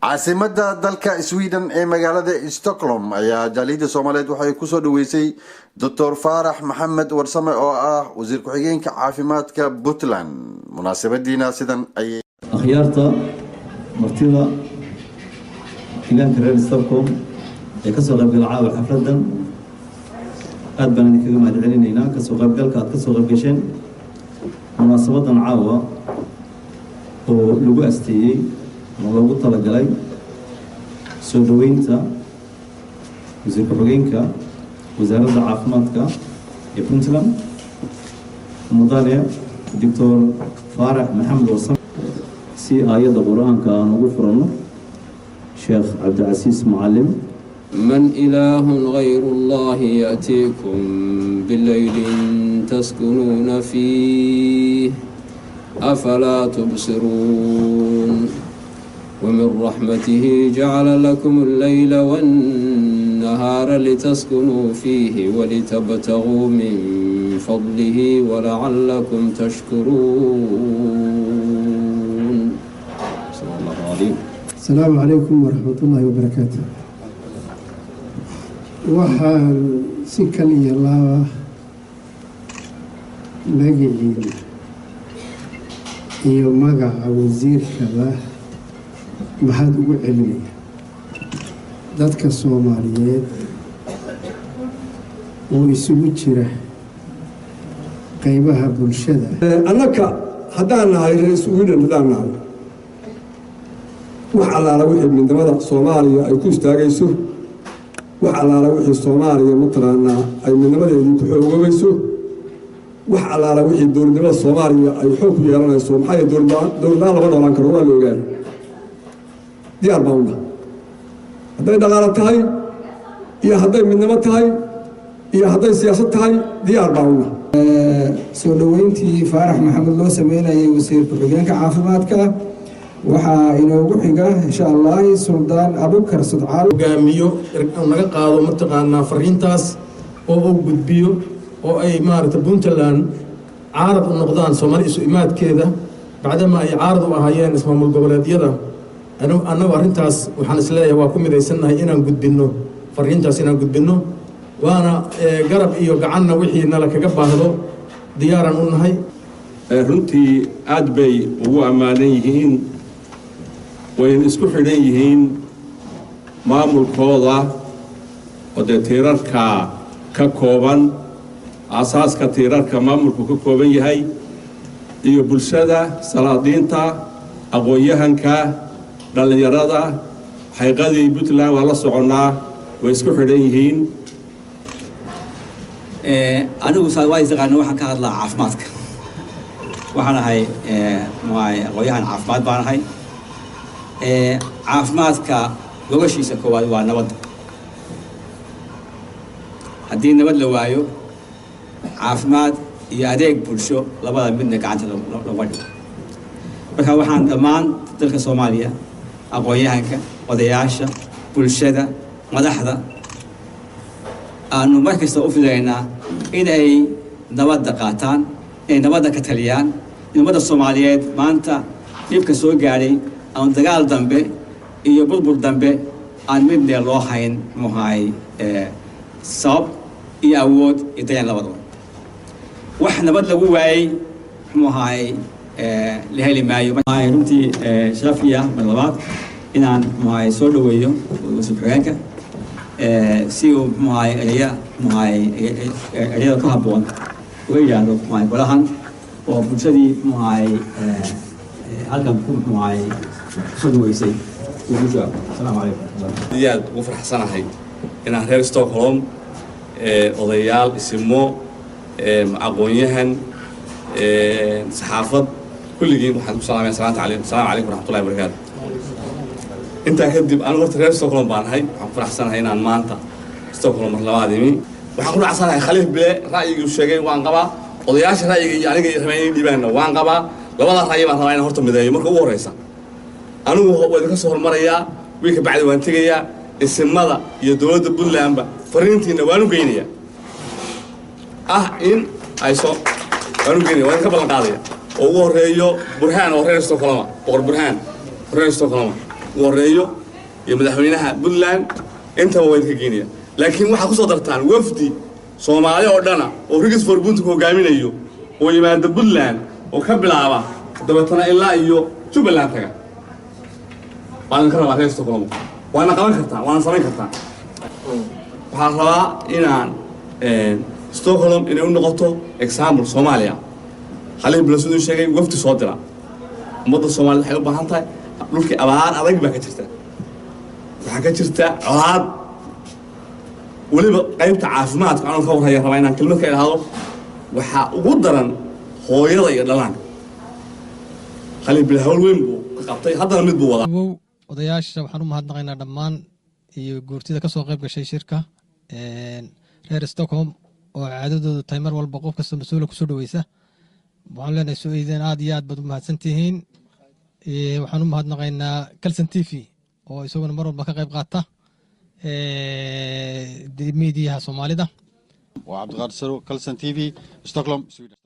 caasimada dalka Sweden ee magaalada Stockholm ayaa jaaliyada Soomaaliyeed waxay ku soo dhaweysay Dr. Faarax Maxamed Warsame oo ah wasiir ku-xigeenka caafimaadka Puntland. munaasabadiina sidan ay akhyaarta martida deegaanka reer Stockholm ee ka soo qaybgalay xafladan aad baan idinkaga mahadcelinaynaa ka soo qaybgalka aad ka soo qaybgasheen munaasabadan caawa oo lagu asteeyay loogu talagalay soo dhaweynta wasiir ku-xigeenka wasaaradda caafimaadka ee Puntland mudane Dr. Faarax Maxamed Warsame si aayada quraanka aan ugu furano Sheikh Cabdilcasiis Muallim من إله غير الله يأتيكم بالليل تسكنون فيه أفلا تبصرون ومن رحمته جعل لكم الليل والنهار لتسكنوا فيه ولتبتغوا من فضله ولعلكم تشكرون. صلى الله عليه. السلام عليكم ورحمة الله وبركاته. waxaan si kaliya laaba magaciina iyo magaca wasiirkaba maxaad ugu celinaya dadka Soomaaliyeed oo isugu jira qaybaha bulshada annaka haddaan nahay reer Sweden haddaan nahay wax allaala wixii midnimada Soomaaliya ay ku istaagayso wax allaala wixii Soomaaliya matalaana ay midnimadeedii ku xoogayso wax allaala wixii dowladnimada Soomaaliya ay xoog ku yeelanayso maxay dowladnimada laba noolaan karo waa la ogaay diyaar baan hadday dhaqaale tahay iyo hadday midnimo tahay iyo hadday siyaasad tahay diyaar baan soo dhaweyntii Faarax Maxamed loo sameeyay wasiir ku-xigeenka caafimaadka waxaa inoogu xiga insha Allah Suldaan Abubakar Sudcaal hogaamiyo naga qaado mataqaanaa fariintaas oo uu gudbiyo oo ay maaragtay Puntland caarad u noqdaan Soomaali isu imaadkeeda bacdama ay caarad u ahaayeen ismaamul goboleedyada annagu arrintaas waxaan isleeyahay waa ku midaysanahay inaan gudbino fariintaas inaan gudbino waana garab iyo gacanna wixii nala kaga baahdo diyaaran u nahay runtii aad bay ugu amaanan yihiin وين اسكو حدين يهين مامول كوضا ودي تيراركا ككوبان أساس كتيراركا مامول ككوبان يهي ديو بلشادة سلاطينتا أغويهانكا دالنيرادا حيقادي بوتلان والله سعونا ويسكو حدين يهين أنا وصال وايز غانا وحن كهذا عافماتك وحنا هاي معي أغويهان عافمات بانا هاي caafimaadka gogoshiisa koowaad waa nabadda haddii nabad la waayo caafimaad iyo adeeg bulsho labada midna gacanta lama dhigo marka waxaan dhammaan dalka Soomaaliya aqoonyahanka odayaasha bulshada madaxda aanu markasta u filaynaa in ay nabadda qaataan in nabadda ka taliyaan nabadda Soomaaliyeed maanta dhibka soo gaaray aan dagaal dambe iyo burbur dambe aan midna loo hayn muhay sabab iyo awood ideen labadaba wax nabad lagu waayay muhay la heli maayo muhay runtii shafiya malabaad inaan muhay soo dhaweeyo wasiir ku-xigeenka si uu muhay eraya ka habboon uga yiraahdo muhay golahan oo bulshadii muhay halkan ku muhay سلويسي السلام عليكم. ديال وفرح سنة هاي إن هير ستوكهولم أضيال اسمه أقويهن صحافة كل جيل واحد السلام عليكم السلام عليكم ورحمة الله وبركاته. أنت كذب أنا قلت هير ستوكهولم بان هاي فرح سنة هاي إن مانتا ستوكهولم مرة وادمي وحقول عسانا خليه بلا رأيي وشجعي وانقبا أضياش رأيي يعني كي ديبان وانقبا لولا رأيي ما رأينا هرتم بداية مركو ورئيسا أنا هو ذكر صهر مريا ويك بعد وانتجيا السمادة يدور دبلان با فرنتي نوانو جينيا إن أيسو وانو جينيا وين قبل قاضية أو رأيو برهان أو رأي استوكلام أو برهان رأي استوكلام wareeyo iyo madaxweynaha Puntland intaba way ka geenaya laakiin waxa ku soo dartaan wafdi Soomaali oo dhana oo Rigis for Puntland ku hogaaminayo oo yimaada Puntland oo ka bilaaba dabeetana ilaa iyo Jubaland taga waan ka rabaa reer Stockholm waana qaban kartaa waana samayn kartaa waxaan rabaa inaan Stockholm inay u noqoto example Soomaaliya halay bulshadu sheegay wafdi soo dira ummadda Soomaaliyeed waxay u baahan tahay dhulkii abaar adag baa ka jirta waxaa ka jirta colaad waliba qaybta caafimaadka aan ka warhayo rabaa inaan kelmad ka ilaahdo waxaa ugu daran hooyada iyo dhallaanka halay bil hawl weyn buu ka qabtay haddana mid buu wadaa odayaasha waxaan u mahadnaqaynaa dhammaan iyo guurtida ka soo qayb gashay shirka reer Stockholm oo caadadoodu tahay mar walba qof kasta mas'uul ku soo dhaweysa waxaan leenahay soo eedeen aad iyo aad baad u mahadsantihiin waxaan u mahadnaqaynaa Kalson TV oo isaguna mar walba ka qayb qaata meediyaha Soomaalida waa Cabdiqaadir Saro Kalson TV Stockholm Sweden